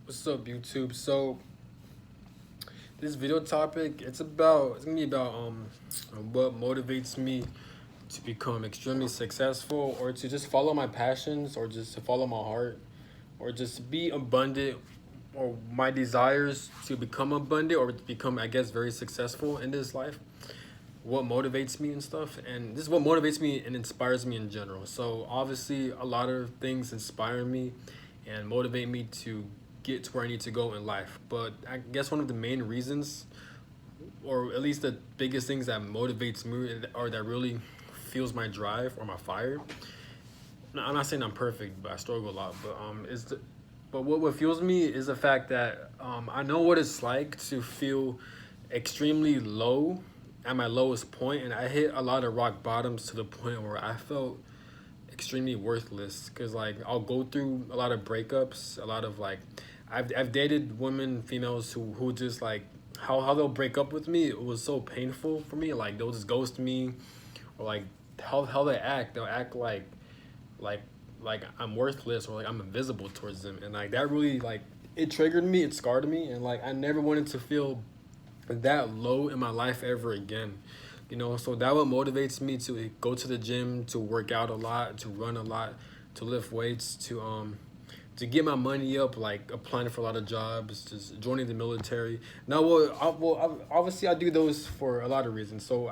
What's up, YouTube? So this video topic, it's gonna be about what motivates me to become extremely successful, or to just follow my passions, or just to follow my heart, or just be abundant, or my desires to become abundant, or to become, I guess, very successful in this life. What motivates me and stuff, and this is what motivates me and inspires me in general. So obviously a lot of things inspire me and motivate me to get to where I need to go in life, but I guess one of the main reasons, or at least the biggest things that motivates me, or that really fuels my drive or my fire. I'm not saying I'm perfect, but I struggle a lot. But what fuels me is the fact that I know what it's like to feel extremely low at my lowest point, and I hit a lot of rock bottoms to the point where I felt extremely worthless. Cause like I'll go through a lot of breakups, a lot of like, I've dated women, females who just like how they'll break up with me. It was so painful for me. Like they'll just ghost me, or like how they act. They'll act like like I'm worthless, or like I'm invisible towards them, and like that really like it triggered me, it scarred me, and like I never wanted to feel that low in my life ever again. So that what motivates me to go to the gym, to work out a lot, to run a lot, to lift weights, to get my money up, like applying for a lot of jobs, just joining the military. Now, obviously I do those for a lot of reasons. So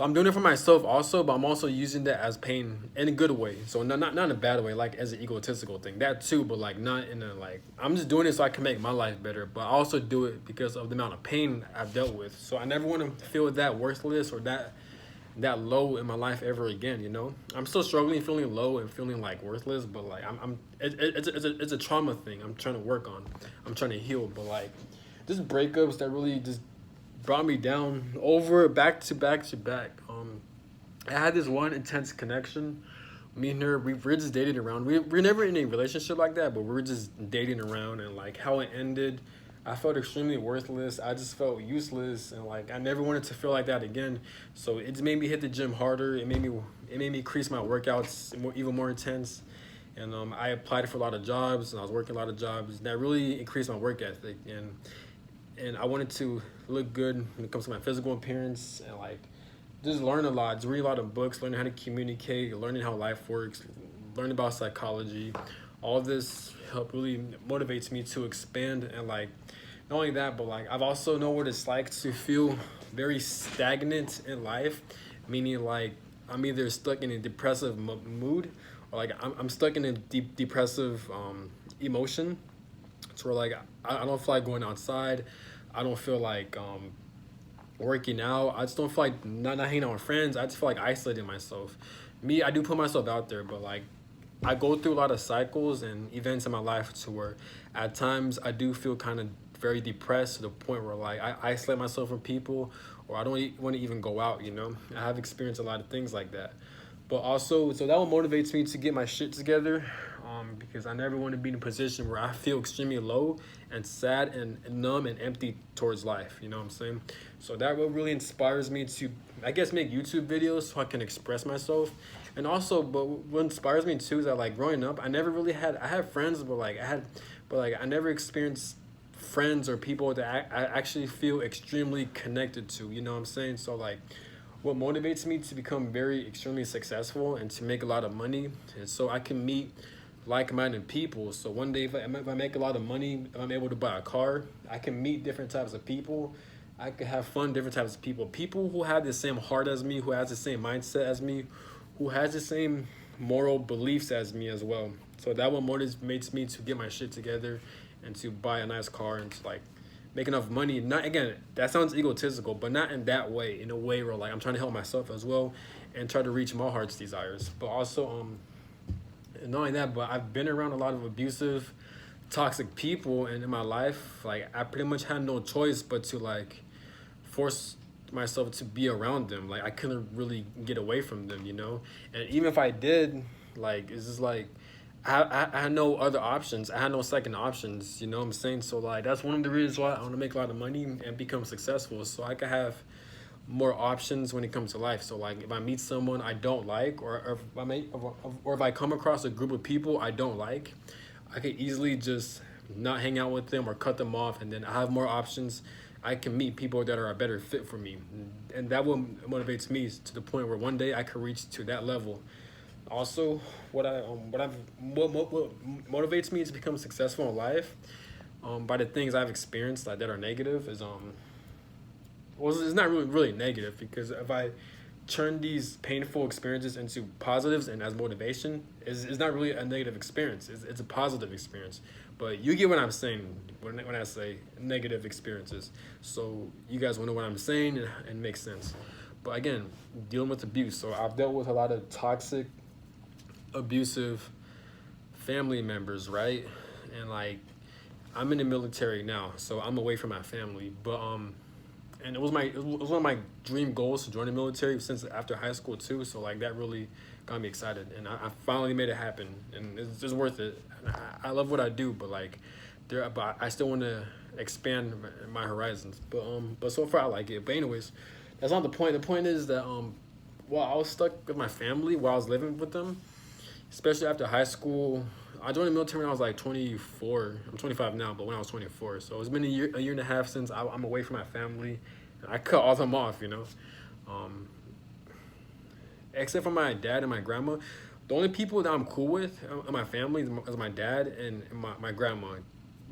I'm doing it for myself also, but I'm also using that as pain in a good way. So not in a bad way, like as an egotistical thing. That too, but like not in a like I'm just doing it so I can make my life better. But I also do it because of the amount of pain I've dealt with. So I never want to feel that worthless or that low in my life ever again. I'm still struggling, feeling low and feeling like worthless, but like it's a trauma thing I'm trying to work on. I'm trying to heal, but like just breakups that really just brought me down over back to back to back. I had this one intense connection. Me and her, we're just dating around. We're never in a relationship like that, but we're just dating around. And like how it ended, I felt extremely worthless. I just felt useless, and like I never wanted to feel like that again. So it just made me hit the gym harder. It made me increase my workouts even more intense. And I applied for a lot of jobs, and I was working a lot of jobs. That really increased my work ethic, and I wanted to look good when it comes to my physical appearance, and like just learn a lot, just read a lot of books, learning how to communicate, learning how life works, learning about psychology. All of this help really motivates me to expand, and like not only that, but like I've also know what it's like to feel very stagnant in life, meaning like I'm either stuck in a depressive mood, or like I'm stuck in a deep depressive emotion. It's where like I don't feel like going outside. I don't feel like working out. I just don't feel like not hanging out with friends. I just feel like isolating myself. Me, I do put myself out there, but like I go through a lot of cycles and events in my life to where at times I do feel kind of very depressed to the point where like I isolate myself from people, or I don't want to even go out. I have experienced a lot of things like that. But also, so that one motivates me to get my shit together, because I never want to be in a position where I feel extremely low and sad and numb and empty towards life. You know what I'm saying? So that what really inspires me to, I guess, make YouTube videos so I can express myself. And also, but what inspires me too is that like growing up, I had friends, but like I never experienced friends or people that I actually feel extremely connected to. You know what I'm saying? So like what motivates me to become very extremely successful and to make a lot of money is so I can meet like-minded people. So one day, if I make a lot of money, if I'm able to buy a car, I can meet different types of people. I could have fun, different types of people who have the same heart as me, who has the same mindset as me, who has the same moral beliefs as me as well. So that one motivates me to get my shit together and to buy a nice car and to like make enough money. Not again, that sounds egotistical, but not in that way. In a way where like I'm trying to help myself as well and try to reach my heart's desires. But also, not only that, but I've been around a lot of abusive, toxic people, and in my life, like I pretty much had no choice but to like force myself to be around them. Like I couldn't really get away from them. And even if I did, like it's just like I had no other options. I had no second options. You know what I'm saying? So like that's one of the reasons why I want to make a lot of money and become successful, so I can have more options when it comes to life. So like if I meet someone I don't like, or if I come across a group of people I don't like, I could easily just not hang out with them or cut them off, and then I have more options. I can meet people that are a better fit for me, and that what motivates me to the point where one day I can reach to that level. Also, what motivates me to become successful in life, by the things I've experienced like that are negative is well, it's not really negative, because if I turn these painful experiences into positives and as motivation, is not really a negative experience. It's a positive experience. But you get what I'm saying when I say negative experiences. So you guys will know what I'm saying, and makes sense. But again, dealing with abuse. So I've dealt with a lot of toxic, abusive family members, right? And like, I'm in the military now, so I'm away from my family. But and it was one of my dream goals to join the military since after high school too. So like that really got me excited, and I finally made it happen, and it's just worth it. And I love what I do, but like but I still want to expand my horizons. But so far I like it. But anyways, that's not the point. The point is that while I was stuck with my family while I was living with them, especially after high school. I joined the military when I was like 24. I'm 25 now, but when I was 24. So it's been a year and a half since I'm away from my family. I cut all them off, you know. Um, Except for my dad and my grandma. The only people that I'm cool with in my family is my dad and my grandma.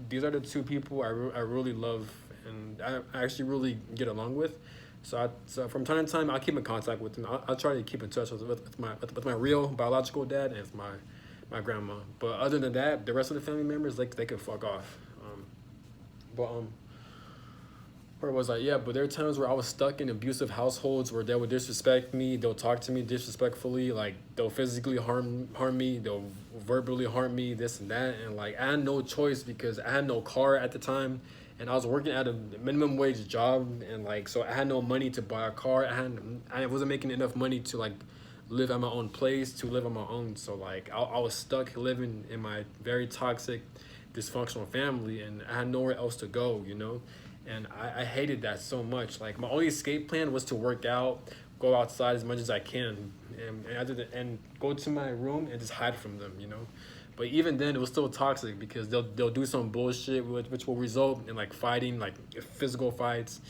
These are the two people I really love, and I actually really get along with. So from time to time, I'll keep in contact with them. I'll try to keep in touch with my real biological dad and with my grandma. But other than that, the rest of the family members, like they could fuck off. But where was I? Yeah, but there are times where I was stuck in abusive households where they would disrespect me. They'll talk to me disrespectfully. Like they'll physically harm me. They'll verbally harm me. This and that. And like I had no choice because I had no car at the time, and I was working at a minimum wage job, and like so I had no money to buy a car. I wasn't making enough money to like live at my own place, to live on my own. So like I was stuck living in my very toxic, dysfunctional family, and I had nowhere else to go, you know. And I hated that so much. Like my only escape plan was to work out, go outside as much as I can, and go to my room and just hide from them, you know. But even then, it was still toxic because they'll do some bullshit which will result in like fighting, like physical fights,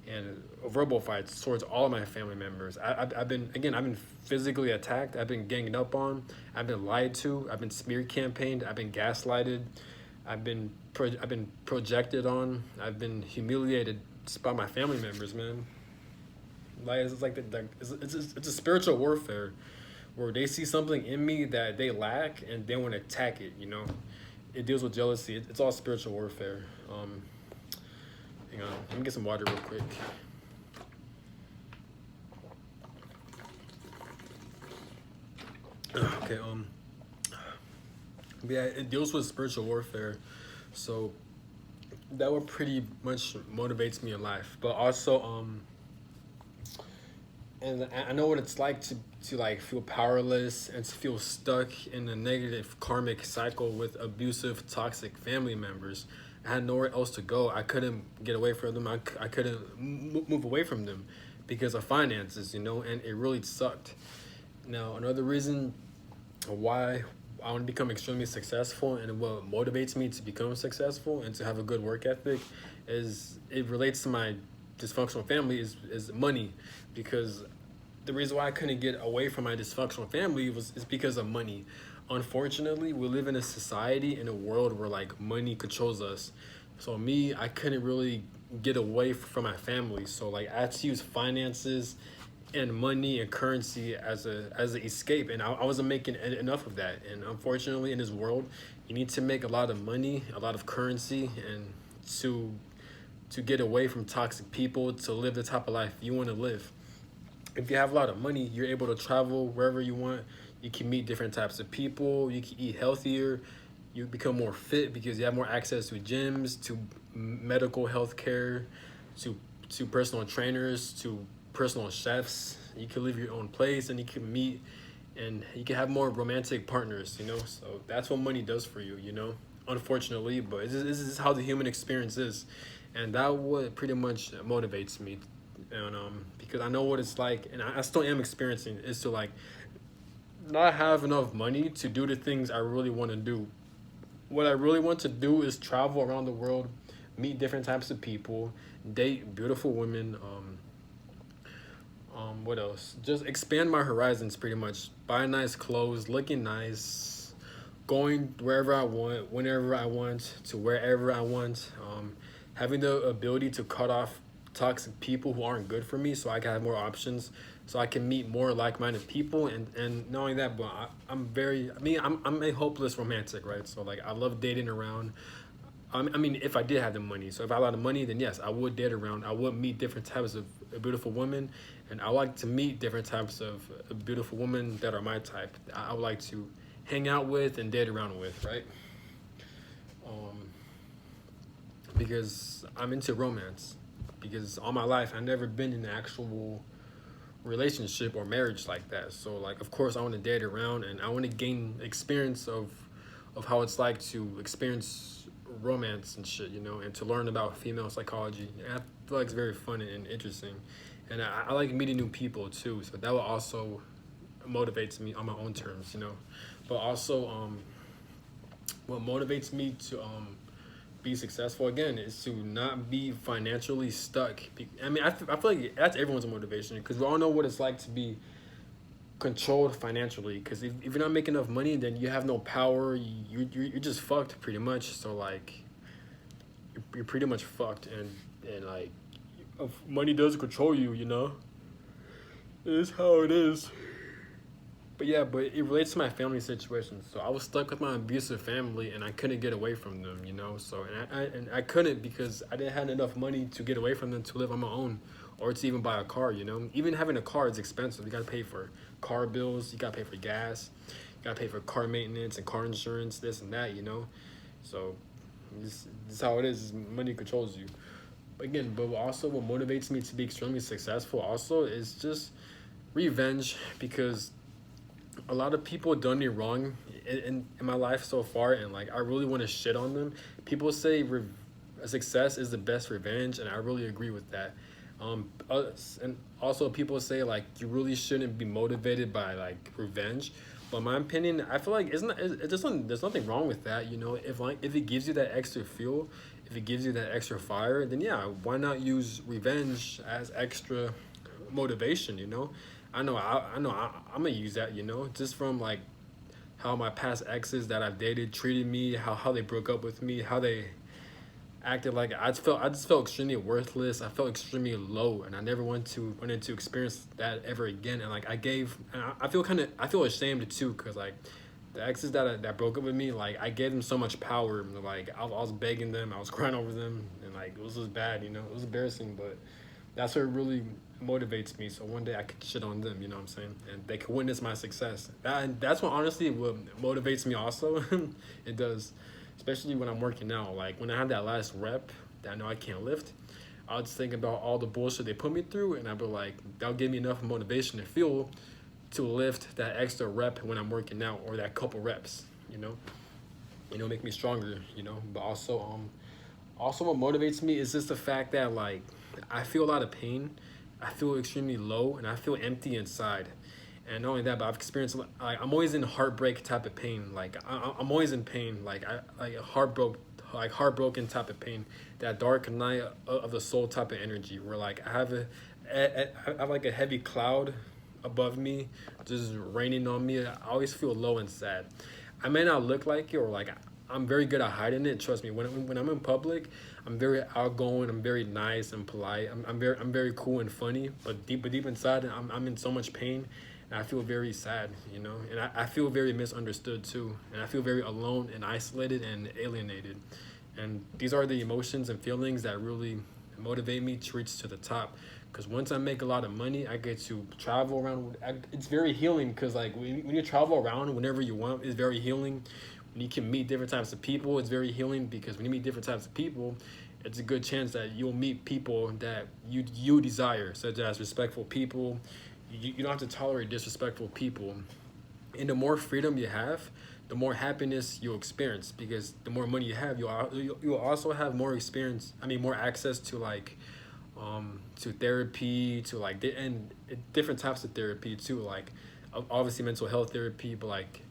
and verbal fights towards all of my family members. I've been physically attacked. I've been ganged up on. I've been lied to. I've been smear campaigned. I've been gaslighted. I've been projected on. I've been humiliated just by my family members, man. Like it's like it's a spiritual warfare where they see something in me that they lack and they want to attack it. You know, it deals with jealousy. It's all spiritual warfare. Hang on, let me get some water real quick. Okay. But yeah, it deals with spiritual warfare. So that what pretty much motivates me in life. But also, and I know what it's like to like feel powerless and to feel stuck in a negative karmic cycle with abusive, toxic family members. I had nowhere else to go. I couldn't get away from them. I couldn't move away from them because of finances, you know, and it really sucked. Now, another reason why I want to become extremely successful and what motivates me to become successful and to have a good work ethic is it relates to my dysfunctional family is money, because the reason why I couldn't get away from my dysfunctional family is because of money. Unfortunately, we live in a society, in a world where like money controls us. So me, I couldn't really get away from my family. So like I had to use finances and money and currency as an escape, and I wasn't making enough of that. And unfortunately, in this world, you need to make a lot of money, a lot of currency, and to get away from toxic people, to live the type of life you want to live. If you have a lot of money, you're able to travel wherever you want. You can meet different types of people. You can eat healthier. You become more fit because you have more access to gyms, to medical health care, to personal trainers, to personal chefs. You can live your own place, and you can meet, and you can have more romantic partners, you know. So that's what money does for you, you know, unfortunately. But this is how the human experience is, and that what pretty much motivates me. And because I know what it's like, and I still am experiencing, is to like not have enough money to do the things I really want to do. what I really want to do is travel around the world, meet different types of people, date beautiful women. What else? Just expand my horizons, pretty much. Buy nice clothes, looking nice, going wherever I want, whenever I want, to wherever I want. Having the ability to cut off toxic people who aren't good for me, so I can have more options, so I can meet more like-minded people, and not only that, but I'm very. I mean, I'm a hopeless romantic, right? So like, I love dating around. I mean, if I did have the money, so if I had a lot of money, then yes, I would date around. I would meet different types of beautiful women, and I like to meet different types of beautiful women that are my type. I would like to hang out with and date around with, right? Um, because I'm into romance. Because all my life I never been in an actual relationship or marriage like that. So like, of course, I want to date around, and I want to gain experience of how it's like to experience romance and shit, you know, and to learn about female psychology. And I feel like it's very fun and interesting, and I like meeting new people too. So that will also motivates me on my own terms, you know. But also, what motivates me to be successful again is to not be financially stuck. I mean, I feel like that's everyone's motivation, because we all know what it's like to be controlled financially. Because if you're not making enough money, then you have no power. You're just fucked pretty much. So like, you're pretty much fucked, and like, if money does control you, you know. It is how it is. But yeah, but it relates to my family situation. So I was stuck with my abusive family, and I couldn't get away from them, you know. So and I couldn't, because I didn't have enough money to get away from them to live on my own, or to even buy a car, you know. Even having a car is expensive. You gotta pay for car bills. You gotta pay for gas. You gotta pay for car maintenance and car insurance, this and that, you know. So this is how it is. Money controls you. But again, but also what motivates me to be extremely successful also is just revenge, because a lot of people done me wrong in my life so far, and like, I really want to shit on them. People say success is the best revenge, and I really agree with that. And also people say like, you really shouldn't be motivated by like revenge, but in my opinion, I feel like it doesn't, there's nothing wrong with that, you know. If it gives you that extra fuel, if it gives you that extra fire, then yeah, why not use revenge as extra motivation, you know. I'm gonna use that, you know, just from like how my past exes that I've dated treated me, how they broke up with me, how they acted. Like, I just felt extremely worthless. I felt extremely low, and I never wanted to experience that ever again. And like, I feel ashamed too, because like, the exes that broke up with me, like, I gave them so much power. Like, I was begging them, I was crying over them, and like, it was just bad, you know. It was embarrassing, but that's what really motivates me. So one day I could shit on them, you know what I'm saying? And they could witness my success. That's what honestly what motivates me also. It does. Especially when I'm working out. Like, when I have that last rep that I know I can't lift, I'll just think about all the bullshit they put me through, and I'll be like, that'll give me enough motivation and fuel to lift that extra rep when I'm working out, or that couple reps, you know? Make me stronger, you know? But also what motivates me is just the fact that like, I feel a lot of pain. I feel extremely low, and I feel empty inside. And not only that, but I've experienced like, I'm always in heartbreak type of pain. Like, I'm always in pain. Like, I like heartbroken type of pain. That dark night of the soul type of energy, where like, I have like a heavy cloud above me, just raining on me. I always feel low and sad. I may not look like it, or like, I'm very good at hiding it. Trust me. When I'm in public, I'm very outgoing. I'm very nice and polite. I'm very cool and funny. But deep inside, I'm in so much pain, and I feel very sad. You know, and I feel very misunderstood too, and I feel very alone and isolated and alienated. And these are the emotions and feelings that really motivate me to reach to the top. Because once I make a lot of money, I get to travel around. It's very healing, because like, when you travel around whenever you want, it's very healing. When you can meet different types of people, it's very healing, because when you meet different types of people, it's a good chance that you'll meet people that you desire, such as respectful people. You don't have to tolerate disrespectful people. And the more freedom you have, the more happiness you'll experience, because the more money you have, you'll also have more experience. I mean, more access to like, to therapy, to like, and different types of therapy too. Like, obviously mental health therapy, but like,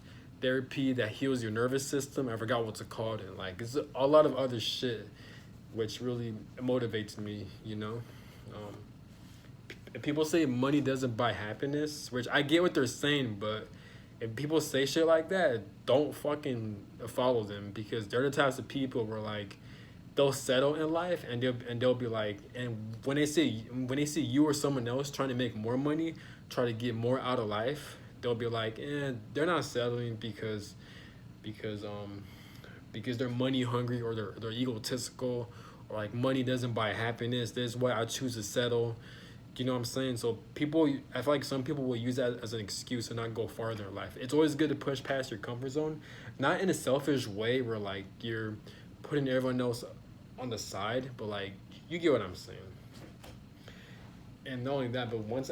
therapy that heals your nervous system. I forgot what's it called, and like it's a lot of other shit, which really motivates me. If people say money doesn't buy happiness, which I get what they're saying, but if people say shit like that, don't fucking follow them, because they're the types of people where like they'll settle in life, and they'll be like, and when they see you or someone else trying to make more money, try to get more out of life, they'll be like, they're not settling because because they're money hungry, or they're egotistical, or like money doesn't buy happiness. This is why I choose to settle. You know what I'm saying? So I feel like some people will use that as an excuse to not go farther in life. It's always good to push past your comfort zone, not in a selfish way where like you're putting everyone else on the side, but like you get what I'm saying. And not only that, but once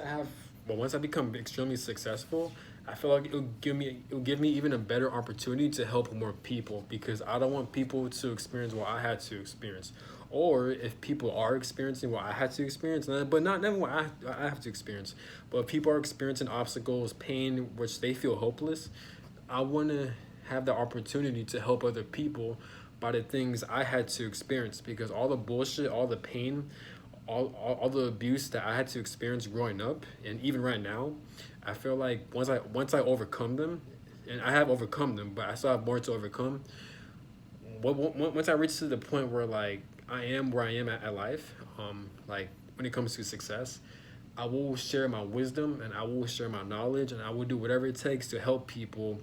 I become extremely successful, I feel like it'll give me even a better opportunity to help more people, because I don't want people to experience what I had to experience. Or if people are experiencing what I had to experience, but not never what I have to experience, but if people are experiencing obstacles, pain, which they feel hopeless, I want to have the opportunity to help other people by the things I had to experience, because all the bullshit, all the pain, all the abuse that I had to experience growing up, and even right now, I feel like once I overcome them, and I have overcome them, but I still have more to overcome. Once I reach to the point where like I am where I am at life, like when it comes to success, I will share my wisdom, and I will share my knowledge, and I will do whatever it takes to help people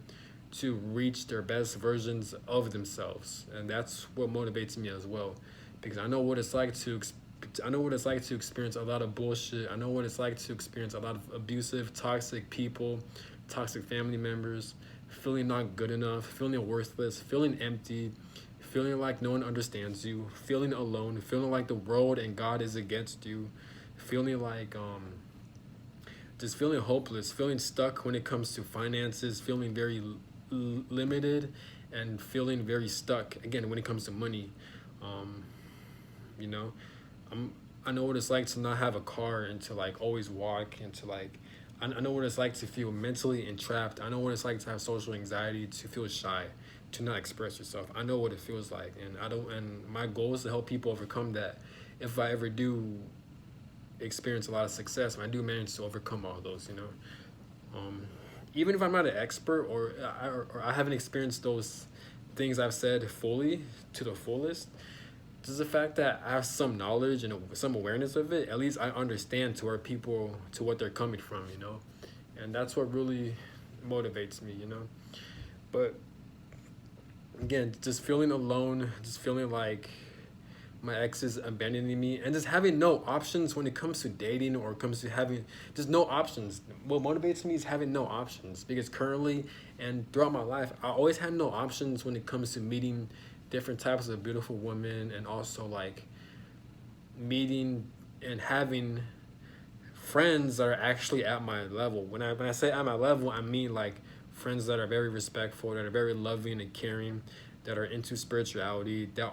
to reach their best versions of themselves. And that's what motivates me as well, because I know what it's like to experience a lot of bullshit. I know what it's like to experience a lot of abusive, toxic people, toxic family members, feeling not good enough, feeling worthless, feeling empty, feeling like no one understands you, feeling alone, feeling like the world and God is against you, feeling like just feeling hopeless, feeling stuck when it comes to finances, feeling very limited, and feeling very stuck again when it comes to money. Um, you know, I know what it's like to not have a car, and to like always walk, and to like I know what it's like to feel mentally entrapped. I know what it's like to have social anxiety, to feel shy, to not express yourself. I know what it feels like, and my goal is to help people overcome that. If I ever do experience a lot of success, and I do manage to overcome all those, even if I'm not an expert, or I haven't experienced those things I've said fully to the fullest, just the fact that I have some knowledge and some awareness of it, at least I understand to what they're coming from, and that's what really motivates me. But again, just feeling alone, just feeling like my ex is abandoning me, and just having no options when it comes to dating, or comes to having just no options. What motivates me is having no options, because currently and throughout my life, I always had no options when it comes to meeting different types of beautiful women, and also like meeting and having friends that are actually at my level. When I say at my level, I mean like friends that are very respectful, that are very loving and caring, that are into spirituality, that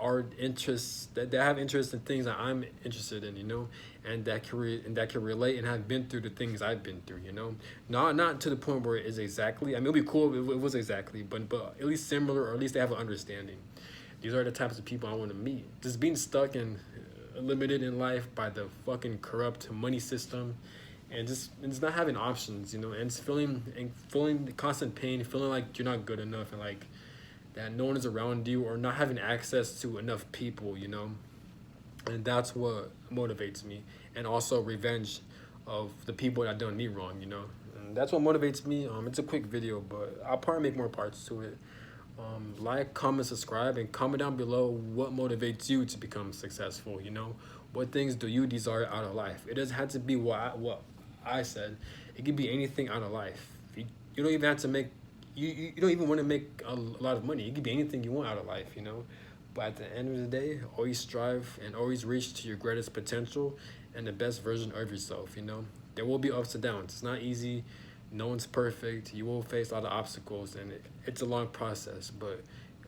have interest in things that I'm interested in, and that can relate and have been through the things I've been through, not to the point where it is exactly. I mean, it'd be cool if it was exactly, but at least similar, or at least they have an understanding. These are the types of people I want to meet. Just being stuck and limited in life by the fucking corrupt money system, and just not having options, and just feeling the constant pain, feeling like you're not good enough, and like that no one is around you, or not having access to enough people, and that's what motivates me. And also revenge of the people that done me wrong, and that's what motivates me. It's a quick video, but I'll probably make more parts to it. Like, comment, subscribe, and comment down below what motivates you to become successful. What things do you desire out of life? It doesn't have to be what I said. It could be anything out of life. You don't even have to make you don't even want to make a lot of money. It could be anything you want out of life, But at the end of the day, always strive and always reach to your greatest potential and the best version of yourself. There will be ups and downs. It's not easy. No one's perfect. You will face a lot of obstacles, and it's a long process. But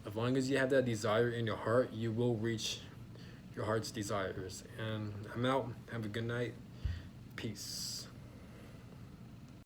as long as you have that desire in your heart, you will reach your heart's desires. And I'm out. Have a good night. Peace.